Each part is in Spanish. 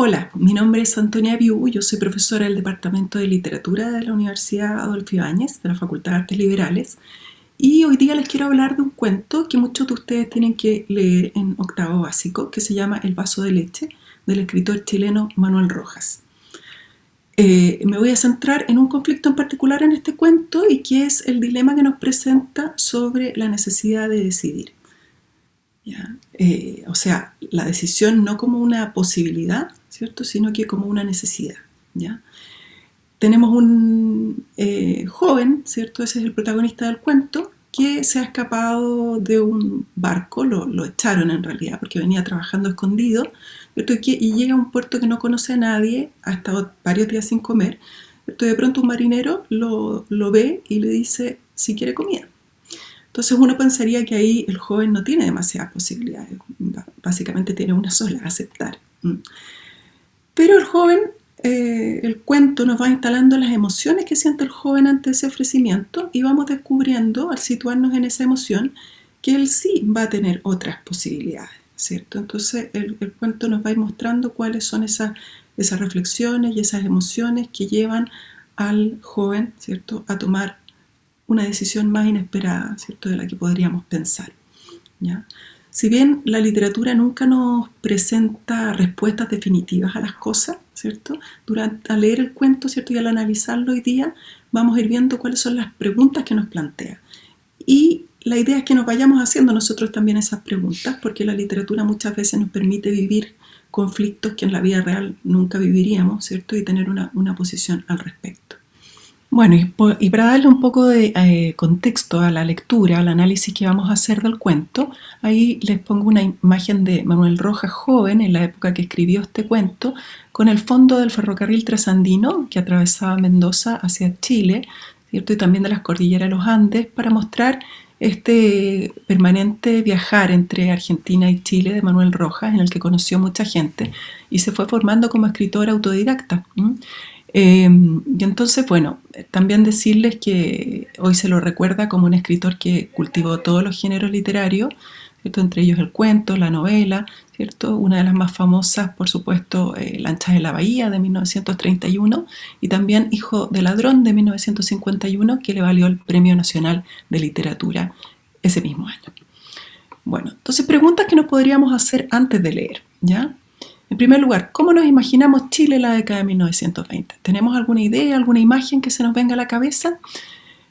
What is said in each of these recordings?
Hola, mi nombre es Antonia Biu, yo soy profesora del Departamento de Literatura de la Universidad Adolfo Ibáñez, de la Facultad de Artes Liberales, y hoy día les quiero hablar de un cuento que muchos de ustedes tienen que leer en octavo básico, que se llama El vaso de leche, del escritor chileno Manuel Rojas. Me voy a centrar en un conflicto en particular en este cuento y que es el dilema que nos presenta sobre la necesidad de decidir. ¿Ya? O sea, la decisión no como una posibilidad, ¿cierto?, sino que como una necesidad, ¿ya? Tenemos un joven, ¿cierto?, ese es el protagonista del cuento, que se ha escapado de un barco, lo echaron en realidad porque venía trabajando escondido, ¿cierto? Y llega a un puerto que no conoce a nadie, ha estado varios días sin comer, ¿cierto? De pronto un marinero lo ve y le dice si quiere comida. Entonces uno pensaría que ahí el joven no tiene demasiadas posibilidades, básicamente tiene una sola, aceptar. Pero el joven, el cuento nos va instalando las emociones que siente el joven ante ese ofrecimiento y vamos descubriendo, al situarnos en esa emoción, que él sí va a tener otras posibilidades, ¿cierto? Entonces el cuento nos va a ir mostrando cuáles son esas reflexiones y esas emociones que llevan al joven, ¿cierto?, a tomar una decisión más inesperada, ¿cierto?, de la que podríamos pensar, ¿ya? Si bien la literatura nunca nos presenta respuestas definitivas a las cosas, ¿cierto?, al leer el cuento, ¿cierto?, y al analizarlo hoy día, vamos a ir viendo cuáles son las preguntas que nos plantea. Y la idea es que nos vayamos haciendo nosotros también esas preguntas, porque la literatura muchas veces nos permite vivir conflictos que en la vida real nunca viviríamos, ¿cierto?, y tener una posición al respecto. Bueno, y para darle un poco de contexto a la lectura, al análisis que vamos a hacer del cuento, ahí les pongo una imagen de Manuel Rojas joven, en la época que escribió este cuento, con el fondo del ferrocarril trasandino que atravesaba Mendoza hacia Chile, ¿cierto?, y también de las cordilleras de los Andes, para mostrar este permanente viajar entre Argentina y Chile de Manuel Rojas, en el que conoció mucha gente y se fue formando como escritor autodidacta. Y entonces, bueno, también decirles que hoy se lo recuerda como un escritor que cultivó todos los géneros literarios, ¿cierto?, entre ellos el cuento, la novela, ¿cierto?, una de las más famosas, por supuesto, Lanchas en la Bahía, de 1931, y también Hijo de Ladrón, de 1951, que le valió el Premio Nacional de Literatura ese mismo año. Bueno, entonces preguntas que nos podríamos hacer antes de leer, ¿ya? En primer lugar, ¿cómo nos imaginamos Chile en la década de 1920? ¿Tenemos alguna idea, alguna imagen que se nos venga a la cabeza?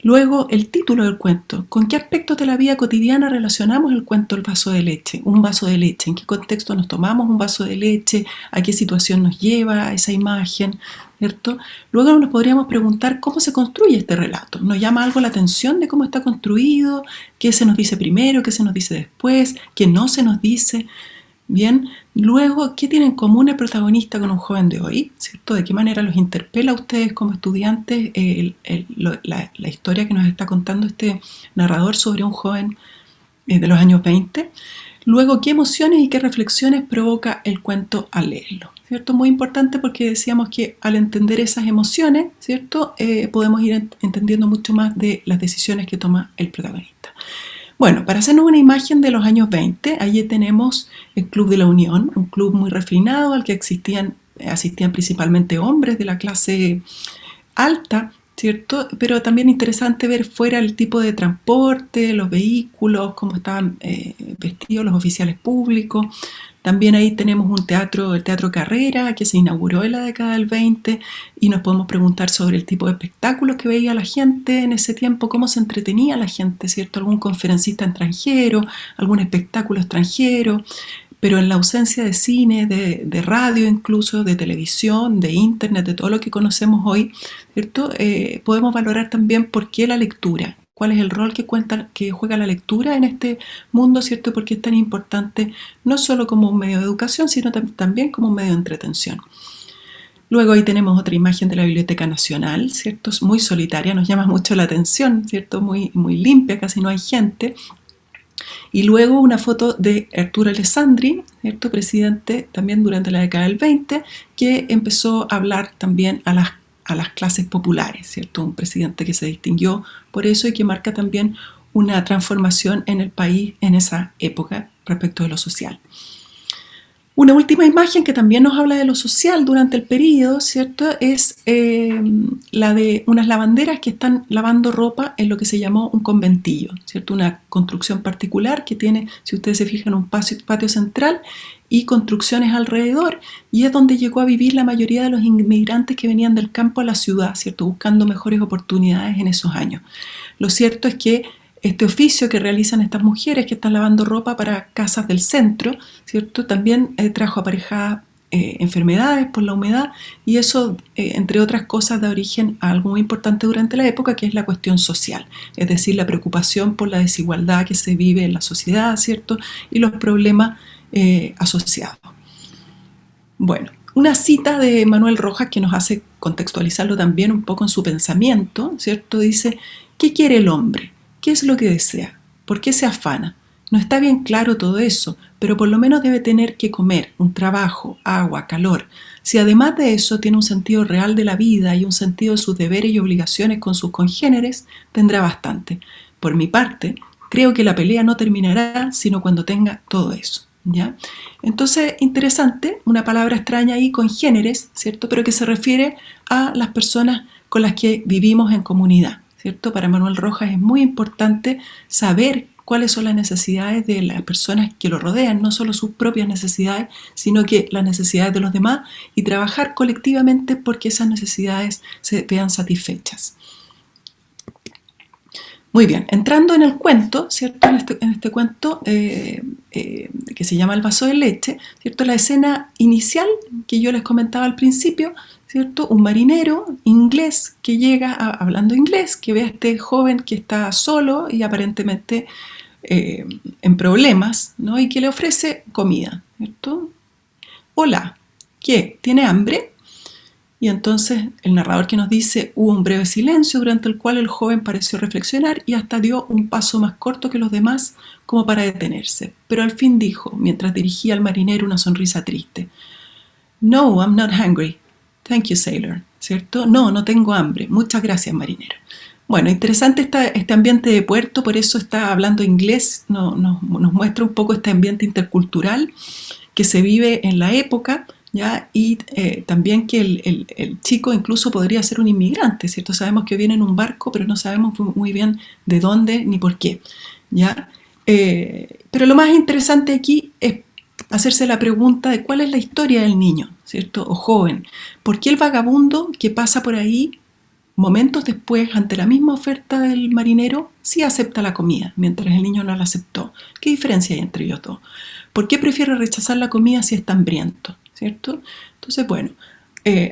Luego, el título del cuento. ¿Con qué aspectos de la vida cotidiana relacionamos el cuento El vaso de leche? Un vaso de leche. ¿En qué contexto nos tomamos un vaso de leche? ¿A qué situación nos lleva esa imagen? ¿Cierto? Luego nos podríamos preguntar cómo se construye este relato. ¿Nos llama algo la atención de cómo está construido? ¿Qué se nos dice primero? ¿Qué se nos dice después? ¿Qué no se nos dice? Bien, luego, ¿qué tiene en común el protagonista con un joven de hoy? ¿Cierto? ¿De qué manera los interpela a ustedes como estudiantes la historia que nos está contando este narrador sobre un joven de los años 20? Luego, ¿qué emociones y qué reflexiones provoca el cuento al leerlo? ¿Cierto? Muy importante porque decíamos que al entender esas emociones, ¿cierto?, podemos ir entendiendo mucho más de las decisiones que toma el protagonista. Bueno, para hacernos una imagen de los años 20, allí tenemos el Club de la Unión, un club muy refinado al que asistían principalmente hombres de la clase alta, ¿cierto? Pero también interesante ver fuera el tipo de transporte, los vehículos, cómo estaban vestidos los oficiales públicos. También ahí tenemos un teatro, el Teatro Carrera, que se inauguró en la década del 20 y nos podemos preguntar sobre el tipo de espectáculos que veía la gente en ese tiempo, cómo se entretenía la gente, ¿cierto? Algún conferencista extranjero, algún espectáculo extranjero, pero en la ausencia de cine, de radio incluso, de televisión, de internet, de todo lo que conocemos hoy, ¿cierto? Podemos valorar también por qué la lectura. ¿Cuál es el rol que juega la lectura en este mundo, ¿cierto? Porque es tan importante no solo como un medio de educación, sino también como un medio de entretención. Luego ahí tenemos otra imagen de la Biblioteca Nacional, ¿cierto? Es muy solitaria, nos llama mucho la atención, ¿cierto? Muy limpia, casi no hay gente. Y luego una foto de Arturo Alessandri, ¿cierto?, presidente también durante la década del 20, que empezó a hablar también a las a las clases populares, ¿cierto? Un presidente que se distinguió por eso y que marca también una transformación en el país en esa época respecto de lo social. Una última imagen que también nos habla de lo social durante el periodo, ¿cierto? Es la de unas lavanderas que están lavando ropa en lo que se llamó un conventillo, ¿cierto? Una construcción particular que tiene, si ustedes se fijan, un patio central y construcciones alrededor, y es donde llegó a vivir la mayoría de los inmigrantes que venían del campo a la ciudad, ¿cierto? Buscando mejores oportunidades en esos años. Lo cierto es que este oficio que realizan estas mujeres que están lavando ropa para casas del centro, ¿cierto? También trajo aparejadas enfermedades por la humedad, y eso, entre otras cosas, da origen a algo muy importante durante la época, que es la cuestión social, es decir, la preocupación por la desigualdad que se vive en la sociedad, ¿cierto? Y los problemas asociados. Bueno, una cita de Manuel Rojas que nos hace contextualizarlo también un poco en su pensamiento, ¿cierto? Dice: ¿qué quiere el hombre? ¿Qué es lo que desea? ¿Por qué se afana? No está bien claro todo eso, pero por lo menos debe tener que comer, un trabajo, agua, calor. Si además de eso tiene un sentido real de la vida y un sentido de sus deberes y obligaciones con sus congéneres, tendrá bastante. Por mi parte, creo que la pelea no terminará sino cuando tenga todo eso, ¿ya? Entonces, interesante, una palabra extraña ahí, congéneres, ¿cierto? Pero que se refiere a las personas con las que vivimos en comunidad, ¿cierto? Para Manuel Rojas es muy importante saber cuáles son las necesidades de las personas que lo rodean, no solo sus propias necesidades, sino que las necesidades de los demás, y trabajar colectivamente porque esas necesidades se vean satisfechas. Muy bien, entrando en el cuento, ¿cierto? En este cuento que se llama El vaso de leche, ¿cierto? La escena inicial que yo les comentaba al principio, ¿cierto? Un marinero inglés que llega hablando inglés, que ve a este joven que está solo y aparentemente en problemas, ¿no? Y que le ofrece comida, ¿cierto? Hola, ¿qué? ¿Tiene hambre? Y entonces el narrador que nos dice: hubo un breve silencio durante el cual el joven pareció reflexionar y hasta dio un paso más corto que los demás como para detenerse, pero al fin dijo, mientras dirigía al marinero una sonrisa triste: No, I'm not hungry. Thank you, sailor. ¿Cierto? No, no tengo hambre. Muchas gracias, marinero. Bueno, interesante este ambiente de puerto, por eso está hablando inglés, nos muestra un poco este ambiente intercultural que se vive en la época, ¿ya? Y también que el chico incluso podría ser un inmigrante, ¿cierto? Sabemos que viene en un barco, pero no sabemos muy bien de dónde ni por qué, ¿ya? Pero lo más interesante aquí es hacerse la pregunta de cuál es la historia del niño, ¿cierto? O joven. ¿Por qué el vagabundo que pasa por ahí momentos después, ante la misma oferta del marinero, sí acepta la comida, mientras el niño no la aceptó? ¿Qué diferencia hay entre ellos dos? ¿Por qué prefiere rechazar la comida si está hambriento? ¿Cierto? Entonces, bueno,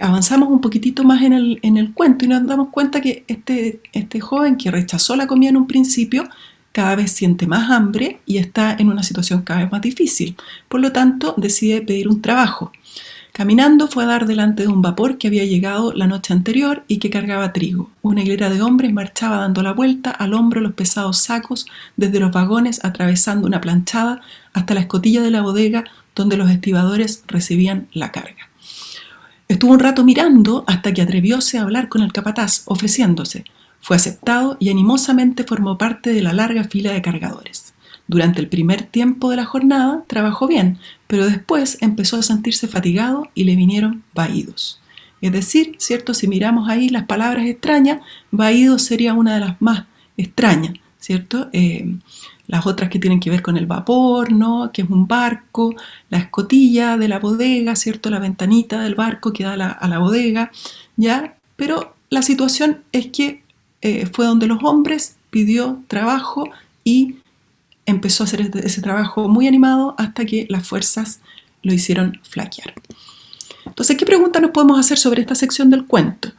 avanzamos un poquitito más en el cuento y nos damos cuenta que este joven que rechazó la comida en un principio cada vez siente más hambre y está en una situación cada vez más difícil. Por lo tanto, decide pedir un trabajo. Caminando fue a dar delante de un vapor que había llegado la noche anterior y que cargaba trigo. Una hilera de hombres marchaba dando la vuelta al hombro los pesados sacos desde los vagones, atravesando una planchada hasta la escotilla de la bodega donde los estibadores recibían la carga. Estuvo un rato mirando hasta que atrevióse a hablar con el capataz, ofreciéndose. Fue aceptado y animosamente formó parte de la larga fila de cargadores. Durante el primer tiempo de la jornada trabajó bien, pero después empezó a sentirse fatigado y le vinieron vaídos. Es decir, ¿cierto? Si miramos ahí las palabras extrañas, vaído sería una de las más extrañas, ¿cierto? Las otras que tienen que ver con el vapor, ¿no? Que es un barco, la escotilla de la bodega, ¿cierto? La ventanita del barco que da a la bodega, ¿ya? Pero la situación es que fue donde los hombres, pidió trabajo y empezó a hacer ese trabajo muy animado hasta que las fuerzas lo hicieron flaquear. Entonces, ¿qué pregunta nos podemos hacer sobre esta sección del cuento?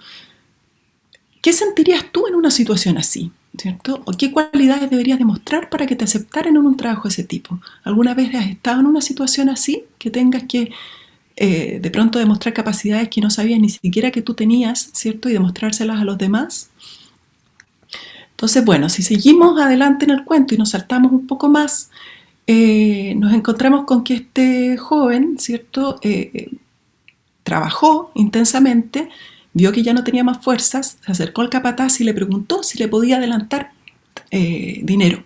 ¿Qué sentirías tú en una situación así? ¿Cierto? ¿O qué cualidades deberías demostrar para que te aceptaran en un trabajo de ese tipo? ¿Alguna vez has estado en una situación así que tengas que de pronto demostrar capacidades que no sabías ni siquiera que tú tenías, ¿cierto? Y demostrárselas a los demás? Entonces, bueno, si seguimos adelante en el cuento y nos saltamos un poco más, nos encontramos con que este joven, ¿cierto? Trabajó intensamente, vio que ya no tenía más fuerzas, se acercó al capataz y le preguntó si le podía adelantar dinero.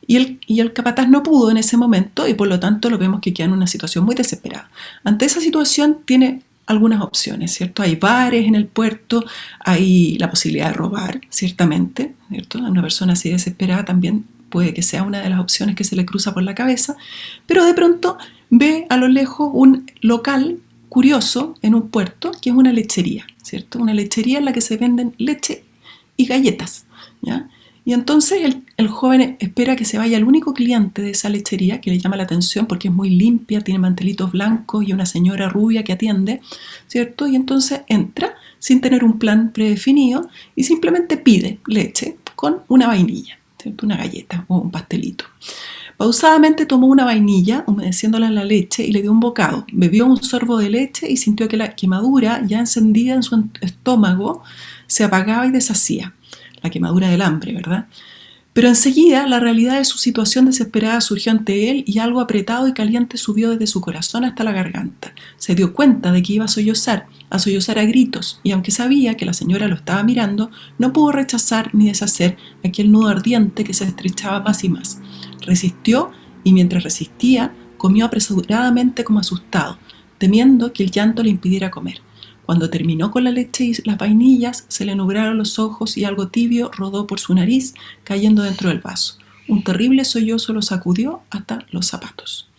Y el capataz no pudo en ese momento y por lo tanto lo vemos que queda en una situación muy desesperada. Ante esa situación tiene algunas opciones, ¿cierto? Hay bares en el puerto, hay la posibilidad de robar, ciertamente, ¿cierto? Una persona así desesperada también puede que sea una de las opciones que se le cruza por la cabeza, pero de pronto ve a lo lejos un local curioso en un puerto que es una lechería, ¿cierto? Una lechería en la que se venden leche y galletas, ¿ya? Y entonces el joven espera que se vaya el único cliente de esa lechería, que le llama la atención porque es muy limpia, tiene mantelitos blancos y una señora rubia que atiende, ¿cierto? Y entonces entra sin tener un plan predefinido y simplemente pide leche con una vainilla, ¿cierto? Una galleta o un pastelito. Pausadamente tomó una vainilla, humedeciéndola en la leche, y le dio un bocado. Bebió un sorbo de leche y sintió que la quemadura, ya encendida en su estómago, se apagaba y deshacía. La quemadura del hambre, ¿verdad? Pero enseguida la realidad de su situación desesperada surgió ante él y algo apretado y caliente subió desde su corazón hasta la garganta. Se dio cuenta de que iba a sollozar a gritos, y aunque sabía que la señora lo estaba mirando, no pudo rechazar ni deshacer aquel nudo ardiente que se estrechaba más y más. Resistió y mientras resistía, comió apresuradamente como asustado, temiendo que el llanto le impidiera comer. Cuando terminó con la leche y las vainillas, se le nublaron los ojos y algo tibio rodó por su nariz, cayendo dentro del vaso. Un terrible sollozo lo sacudió hasta los zapatos.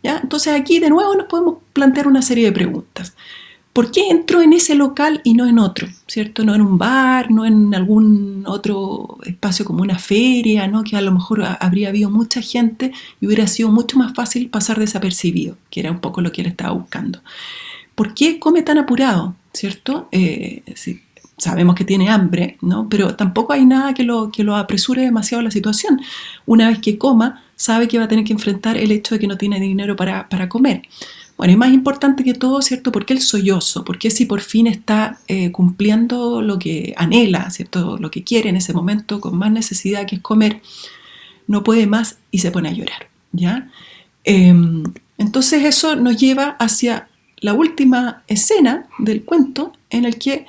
¿Ya? Entonces aquí de nuevo nos podemos plantear una serie de preguntas. ¿Por qué entró en ese local y no en otro? ¿Cierto? No en un bar, no en algún otro espacio como una feria, ¿no? Que a lo mejor habría habido mucha gente y hubiera sido mucho más fácil pasar desapercibido, que era un poco lo que él estaba buscando. ¿Por qué come tan apurado? ¿Cierto? Sí, sabemos que tiene hambre, ¿no? Pero tampoco hay nada que lo apresure demasiado la situación. Una vez que coma, sabe que va a tener que enfrentar el hecho de que no tiene dinero para comer. Bueno, y más importante que todo, ¿cierto? ¿Por qué el sollozo? ¿Por qué si por fin está cumpliendo lo que anhela, ¿cierto? Lo que quiere en ese momento con más necesidad, que es comer, no puede más y se pone a llorar, ¿ya? Entonces eso nos lleva hacia la última escena del cuento, en el que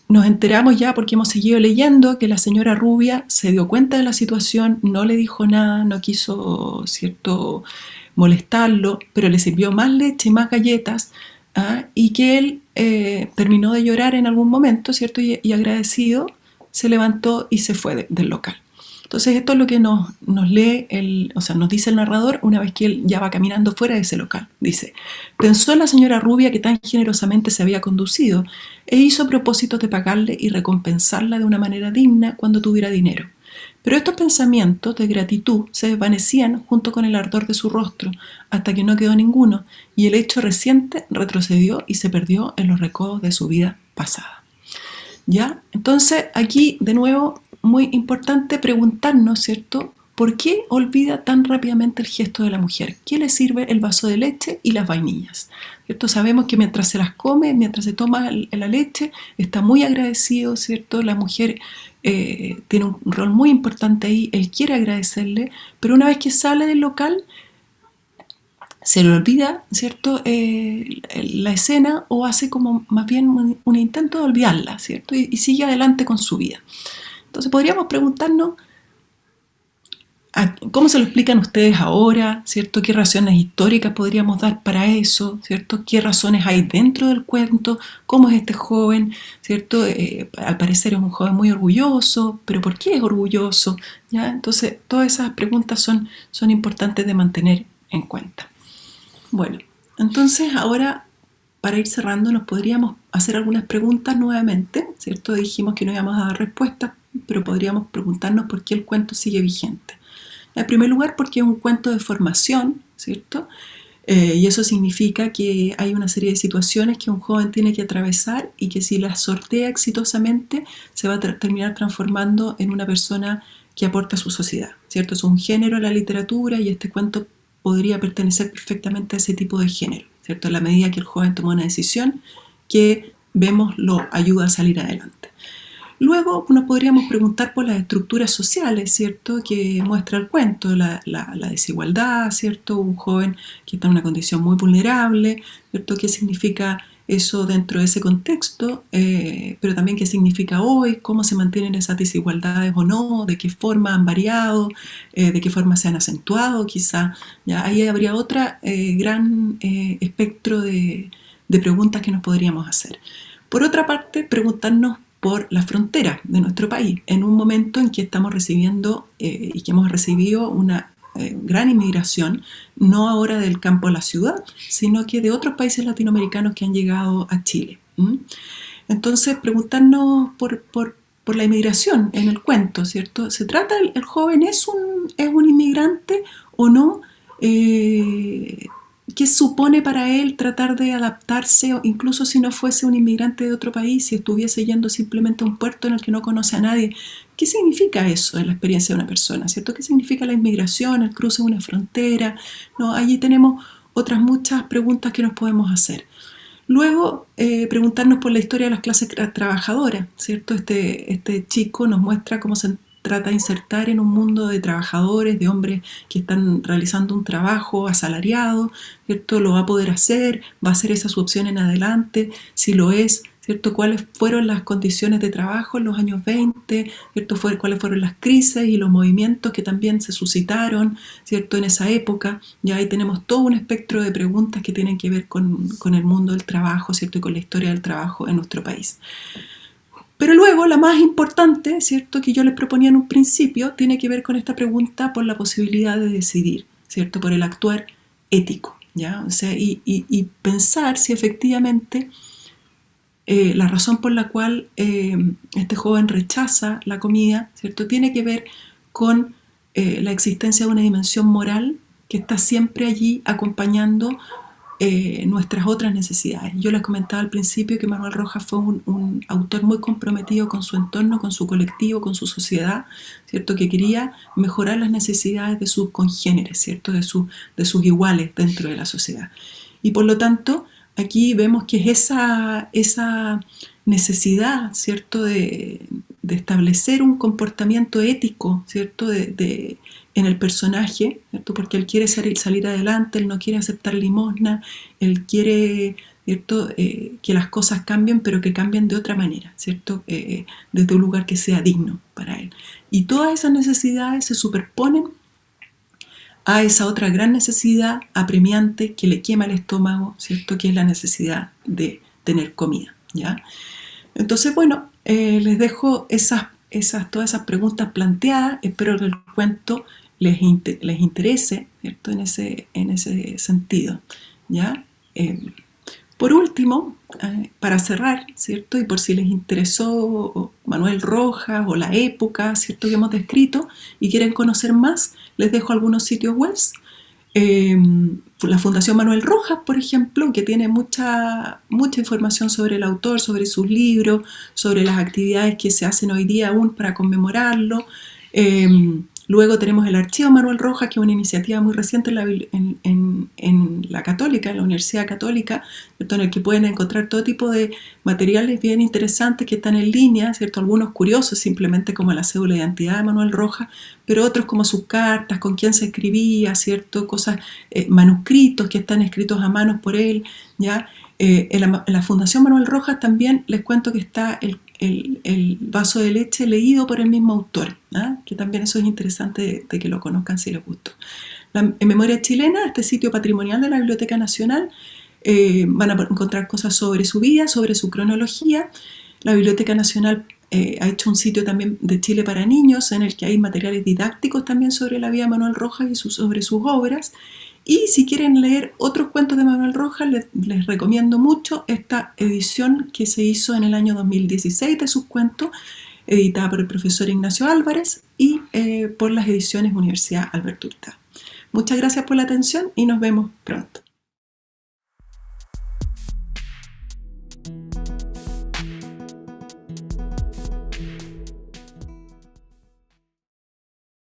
nos enteramos ya, porque hemos seguido leyendo, que la señora rubia se dio cuenta de la situación, no le dijo nada, no quiso, ¿cierto?, molestarlo, pero le sirvió más leche y más galletas, y que él terminó de llorar en algún momento, ¿cierto?, y agradecido se levantó y se fue del local. Entonces esto es lo que nos lee, nos dice el narrador una vez que él ya va caminando fuera de ese local. Dice: pensó en la señora rubia que tan generosamente se había conducido e hizo propósitos de pagarle y recompensarla de una manera digna cuando tuviera dinero. Pero estos pensamientos de gratitud se desvanecían junto con el ardor de su rostro, hasta que no quedó ninguno, y el hecho reciente retrocedió y se perdió en los recodos de su vida pasada. ¿Ya? Entonces aquí de nuevo muy importante preguntarnos, ¿cierto?, ¿por qué olvida tan rápidamente el gesto de la mujer? ¿Qué le sirve el vaso de leche y las vainillas? ¿Cierto? Sabemos que mientras se las come, mientras se toma la leche, está muy agradecido, ¿cierto? La mujer tiene un rol muy importante ahí, él quiere agradecerle, pero una vez que sale del local, se le olvida, ¿cierto?, la escena, o hace como más bien un intento de olvidarla, ¿cierto?, y sigue adelante con su vida. Entonces podríamos preguntarnos cómo se lo explican ustedes ahora, ¿cierto? ¿Qué razones históricas podríamos dar para eso, ¿cierto? ¿Qué razones hay dentro del cuento? ¿Cómo es este joven, ¿cierto? Al parecer es un joven muy orgulloso, pero ¿por qué es orgulloso? ¿Ya? Entonces todas esas preguntas son importantes de mantener en cuenta. Bueno, entonces ahora, para ir cerrando, nos podríamos hacer algunas preguntas nuevamente, ¿cierto? Dijimos que no íbamos a dar respuestas, pero podríamos preguntarnos por qué el cuento sigue vigente. En primer lugar, porque es un cuento de formación, ¿cierto? Y eso significa que hay una serie de situaciones que un joven tiene que atravesar y que si las sortea exitosamente se va a terminar transformando en una persona que aporta a su sociedad, ¿cierto? Es un género en la literatura y este cuento podría pertenecer perfectamente a ese tipo de género, ¿cierto? En la medida que el joven toma una decisión que vemos lo ayuda a salir adelante. Luego nos podríamos preguntar por las estructuras sociales, ¿cierto?, que muestra el cuento, la desigualdad, ¿cierto?, un joven que está en una condición muy vulnerable, ¿cierto?, qué significa eso dentro de ese contexto, pero también qué significa hoy, cómo se mantienen esas desigualdades o no, de qué forma han variado, de qué forma se han acentuado quizá. ¿Ya? Ahí habría otro gran espectro de preguntas que nos podríamos hacer. Por otra parte, preguntarnos por las fronteras de nuestro país, en un momento en que estamos recibiendo y que hemos recibido una gran inmigración, no ahora del campo a la ciudad, sino que de otros países latinoamericanos que han llegado a Chile. Entonces, preguntarnos por la inmigración en el cuento, ¿cierto? ¿Se trata, el joven es un inmigrante o no? ¿Qué supone para él tratar de adaptarse, incluso si no fuese un inmigrante de otro país, si estuviese yendo simplemente a un puerto en el que no conoce a nadie? ¿Qué significa eso en la experiencia de una persona? ¿Cierto? ¿Qué significa la inmigración, el cruce de una frontera? ¿No? Allí tenemos otras muchas preguntas que nos podemos hacer. Luego, preguntarnos por la historia de las clases trabajadoras, ¿cierto? Este chico nos muestra cómo se trata de insertar en un mundo de trabajadores, de hombres que están realizando un trabajo asalariado, ¿cierto? Lo va a poder hacer, va a ser esa su opción en adelante, si lo es, ¿cierto? ¿Cuáles fueron las condiciones de trabajo en los años 20? ¿Cierto? ¿Cuáles fueron las crisis y los movimientos que también se suscitaron, ¿cierto? En esa época? Ya ahí tenemos todo un espectro de preguntas que tienen que ver con el mundo del trabajo, ¿cierto? Y con la historia del trabajo en nuestro país. Pero luego, la más importante, ¿cierto?, que yo les proponía en un principio, tiene que ver con esta pregunta por la posibilidad de decidir, ¿cierto?, por el actuar ético, ¿ya? O sea, y pensar si efectivamente la razón por la cual este joven rechaza la comida, ¿cierto?, tiene que ver con la existencia de una dimensión moral que está siempre allí acompañando nuestras otras necesidades. Yo les comentaba al principio que Manuel Rojas fue un autor muy comprometido con su entorno, con su colectivo, con su sociedad, ¿cierto? Que quería mejorar las necesidades de sus congéneres, ¿cierto? De sus iguales dentro de la sociedad. Y por lo tanto, aquí vemos que es esa necesidad, ¿cierto? De establecer un comportamiento ético, ¿cierto? En el personaje, ¿cierto? Porque él quiere salir adelante, él no quiere aceptar limosna, él quiere, ¿cierto? Que las cosas cambien, pero que cambien de otra manera, ¿cierto? Desde un lugar que sea digno para él. Y todas esas necesidades se superponen a esa otra gran necesidad apremiante que le quema el estómago, ¿cierto? Que es la necesidad de tener comida, ¿ya? Entonces, bueno, les dejo todas esas preguntas planteadas. Espero que el cuento les interese, ¿cierto? En ese sentido, ¿ya? Por último, para cerrar, ¿cierto? Y por si les interesó Manuel Rojas o la época, ¿cierto?, que hemos descrito y quieren conocer más, les dejo algunos sitios web. La Fundación Manuel Rojas, por ejemplo, que tiene mucha información sobre el autor, sobre sus libros, sobre las actividades que se hacen hoy día aún para conmemorarlo. Luego tenemos el Archivo Manuel Rojas, que es una iniciativa muy reciente en la Católica, en la Universidad Católica, ¿cierto?, en el que pueden encontrar todo tipo de materiales bien interesantes que están en línea, ¿cierto? Algunos curiosos, simplemente como la cédula de identidad de Manuel Rojas, pero otros como sus cartas, con quién se escribía, ¿cierto? Cosas, manuscritos que están escritos a manos por él, ¿ya? En la Fundación Manuel Rojas también les cuento que está el vaso de leche leído por el mismo autor, ¿eh? Que también eso es interesante de que lo conozcan si les gustó. En Memoria Chilena, este sitio patrimonial de la Biblioteca Nacional, van a encontrar cosas sobre su vida, sobre su cronología. La Biblioteca Nacional ha hecho un sitio también de Chile para niños en el que hay materiales didácticos también sobre la vida de Manuel Rojas y sobre sus obras. Y si quieren leer otros cuentos de Manuel Rojas, les recomiendo mucho esta edición que se hizo en el año 2016 de sus cuentos, editada por el profesor Ignacio Álvarez y por las ediciones Universidad Alberto Hurtado. Muchas gracias por la atención y nos vemos pronto.